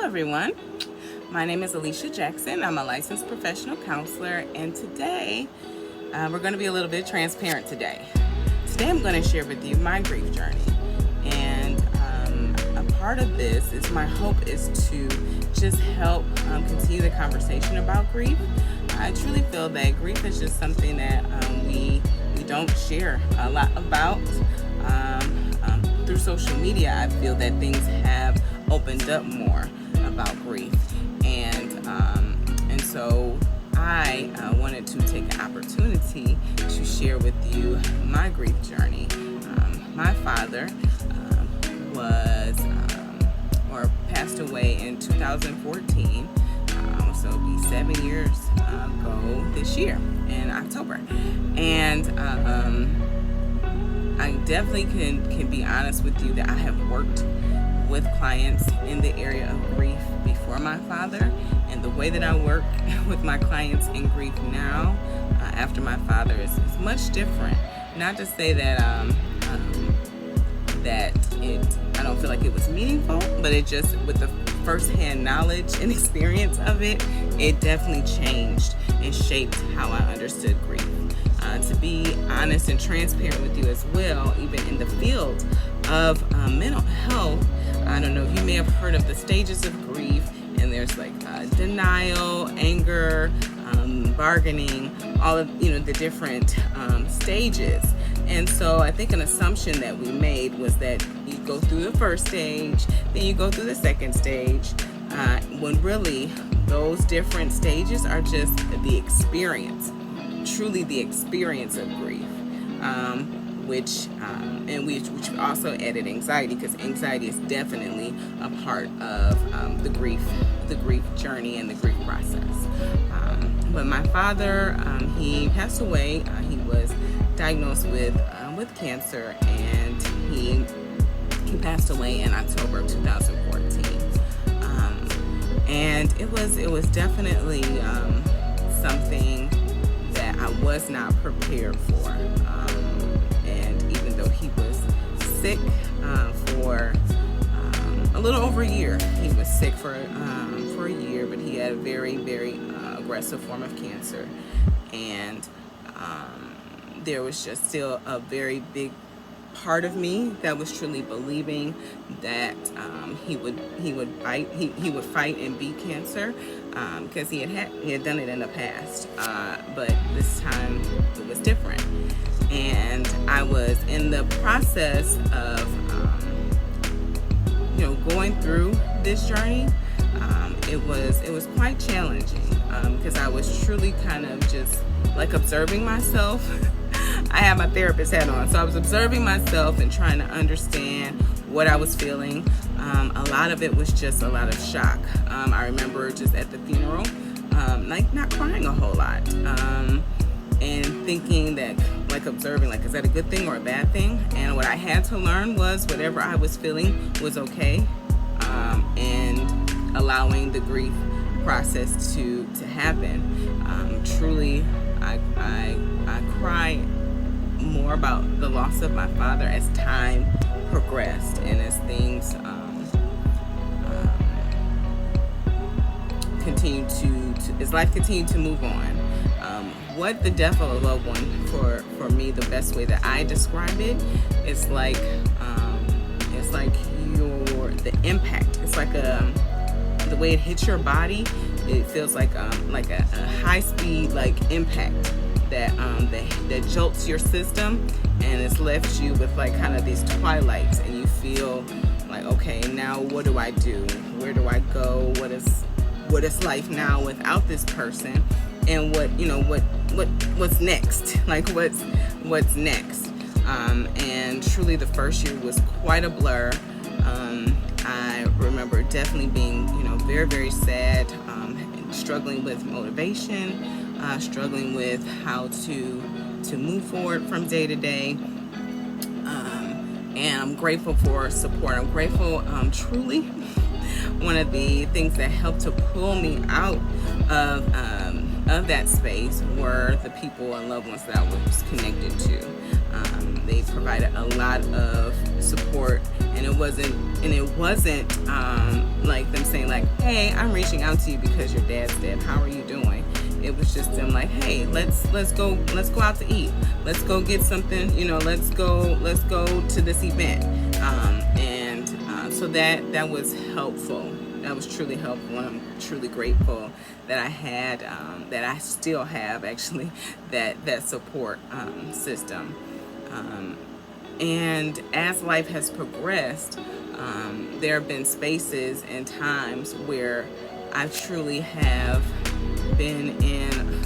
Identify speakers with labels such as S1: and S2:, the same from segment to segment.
S1: everyone. My name is Alicia Jackson. I'm a licensed professional counselor, and today we're going to be a little bit transparent today. Today I'm going to share with you my grief journey, and a part of this is my hope is to just help continue the conversation about grief. I truly feel that grief is just something that we don't share a lot about. Through social media, I feel that things have opened up more about grief, and so I wanted to take an opportunity to share with you my grief journey. My father was or passed away in 2014, so it'll be 7 years ago this year in October, and I definitely can be honest with you that I have worked with clients in the area of grief before my father, and the way that I work with my clients in grief now after my father is much different. Not to say that I don't feel like it was meaningful, but it just, with the firsthand knowledge and experience of it, it definitely changed and shaped how I understood grief. To be honest and transparent with you as well, even in the field of mental health, I don't know if you may have heard of the stages of grief, and there's like denial, anger, bargaining, all of the different stages. And so I think an assumption that we made was that you go through the first stage, then you go through the second stage, when really those different stages are just the experience, truly the experience of grief, which also added anxiety, because anxiety is definitely a part of the grief journey and the grief process. But my father, he passed away. He was diagnosed with cancer, and he passed away in October of 2014. And it was definitely something that I was not prepared for. And even though he was sick for a little over a year, he was sick for a year, but he had a very, very aggressive form of cancer, and there was just still a very big part of me that was truly believing that he would fight and beat cancer, because he had done it in the past, but this time it was different. And I was in the process of going through this journey. It was quite challenging, because I was truly kind of just like observing myself. I had my therapist hat on, so I was observing myself and trying to understand what I was feeling. A lot of it was just a lot of shock. I remember just at the funeral, like not crying a whole lot, and thinking that, like observing, like, is that a good thing or a bad thing? And what I had to learn was whatever I was feeling was okay, and allowing the grief process to happen. Truly, I cry more about the loss of my father as time progressed and as things as life continued to move on. What the death of a loved one, for me, the best way that I describe it is like the impact. It's like the way it hits your body. It feels like a high speed impact that jolts your system, and it's left you with kind of these twilights, and you feel like, okay, now what do I do? Where do I go? What is life now without this person? And what's next? Like what's next? And truly, the first year was quite a blur. I remember definitely being very, very sad, struggling with motivation, struggling with how to move forward from day to day. And I'm grateful for support. I'm grateful, truly. One of the things that helped to pull me out of that space were the people and loved ones that I was connected to. They provided a lot of support And it wasn't like them saying like, hey, I'm reaching out to you because your dad's dead. How are you doing? It was just them like, hey, let's go out to eat. Let's go get something, let's go to this event. So that was helpful. That was truly helpful, and I'm truly grateful that I had, that I still have actually, that support system. And as life has progressed, there have been spaces and times where I truly have been in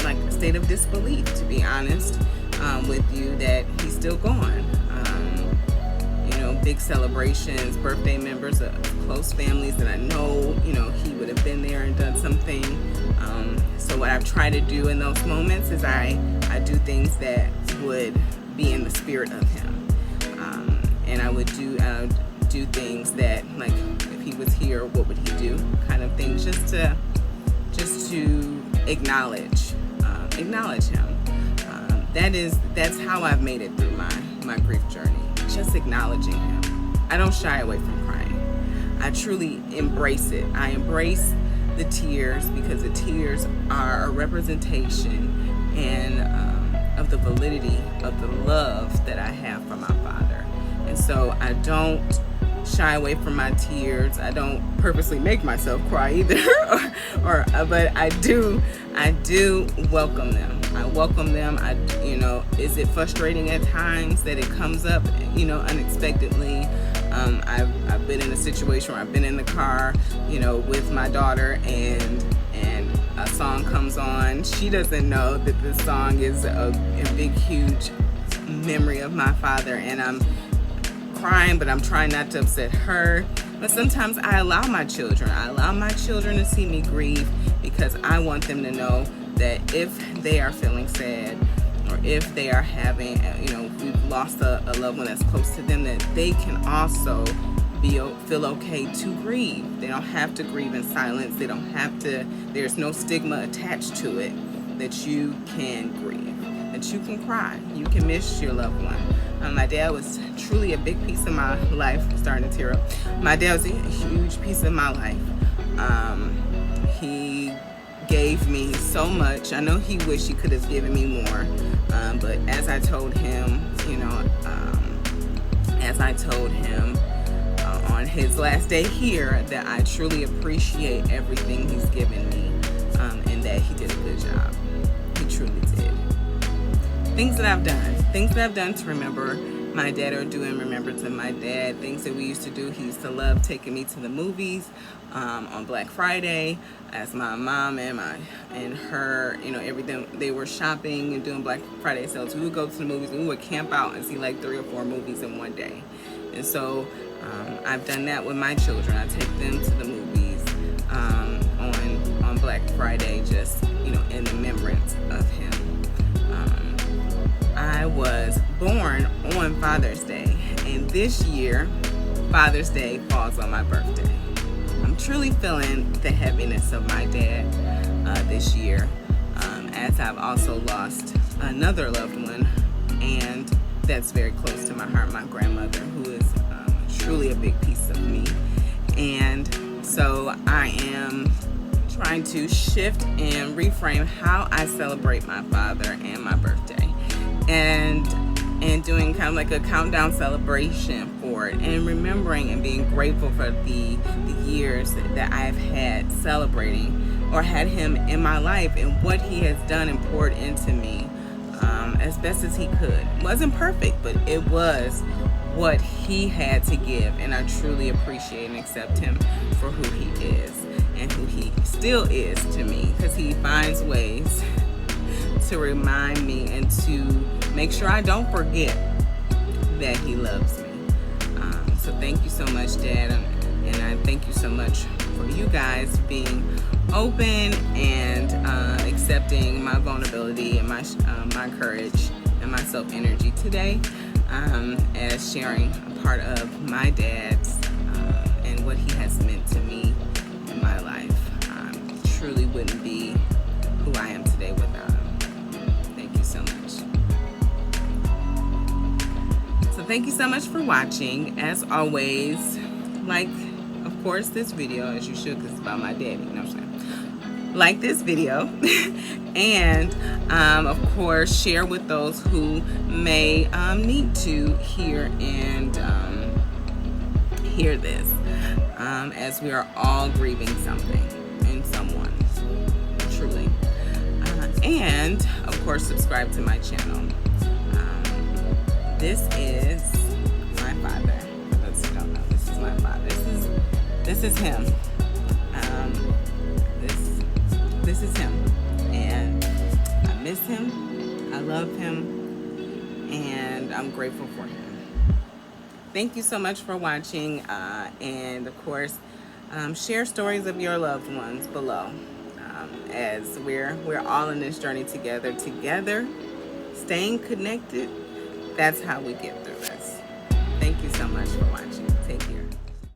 S1: like a state of disbelief, to be honest, with you, that he's still gone. Big celebrations, birthday members of close families that I know, he would have been there and done something. So what I've tried to do in those moments is I do things that would be in the spirit of him. And I would do things that, like, if he was here, what would he do? Kind of things, just to acknowledge him. That's how I've made it through my grief journey. Just acknowledging him. I don't shy away from crying. I truly embrace it. I embrace the tears because the tears are a representation and of the validity of the love that I have for my father. And so I don't shy away from my tears. I don't purposely make myself cry either, but I do welcome them. I welcome them. Is it frustrating at times that it comes up, unexpectedly? I've been in a situation where I've been in the car, with my daughter, and a song comes on. She doesn't know that this song is a big, huge memory of my father, and I'm crying, but I'm trying not to upset her. But sometimes I allow my children to see me grieve, because I want them to know that if they are feeling sad, or if they are having, we've lost a loved one that's close to them, that they can also feel okay to grieve. They don't have to grieve in silence. They don't have to, there's no stigma attached to it, that you can grieve, that you can cry, you can miss your loved one. My dad was truly a big piece of my life. I'm starting to tear up. My dad was a huge piece of my life. He gave me so much. I know he wished he could have given me more, but as I told him, on his last day here, that I truly appreciate everything he's given me, and that he did a good job. He truly did. Things that I've done to remember my dad, or do in remembrance of my dad. Things that we used to do. He used to love taking me to the movies on Black Friday, as my mom and her, everything, they were shopping and doing Black Friday sales. We would go to the movies and we would camp out and see like 3 or 4 movies in one day. And so I've done that with my children. I take them to the movies on Black Friday, just in remembrance of him. I was born on Father's Day, and this year Father's Day falls on my birthday. I'm truly feeling the heaviness of my dad this year, as I've also lost another loved one, and that's very close to my heart, my grandmother, who is truly a big piece of me. And so I am trying to shift and reframe how I celebrate my father and my birthday, and doing kind of like a countdown celebration for it, and remembering and being grateful for the years that I've had celebrating, or had him in my life, and what he has done and poured into me as best as he could. It wasn't perfect, but it was what he had to give, and I truly appreciate and accept him for who he is and who he still is to me, because he finds ways to remind me and to make sure I don't forget that he loves me. So thank you so much, Dad, and I thank you so much for you guys being open and accepting my vulnerability and my courage and my self-energy today, as sharing a part of my dad's and what he has meant to me in my life. Truly wouldn't be who I am today without him. Thank you so much. So thank thank you so much for watching. As always, like, of course, this video, as you should, because it's about my daddy. You know what I'm saying? Like this video, and of course, share with those who may need to hear and hear this, as we are all grieving something in someone, truly. And of course, subscribe to my channel. This is my father. For those who don't know, this is my father. This is him. This is him, and I miss him. I love him, and I'm grateful for him. Thank you so much for watching, and of course, share stories of your loved ones below, as we're all in this journey together, staying connected. That's how we get through this. Thank you so much for watching.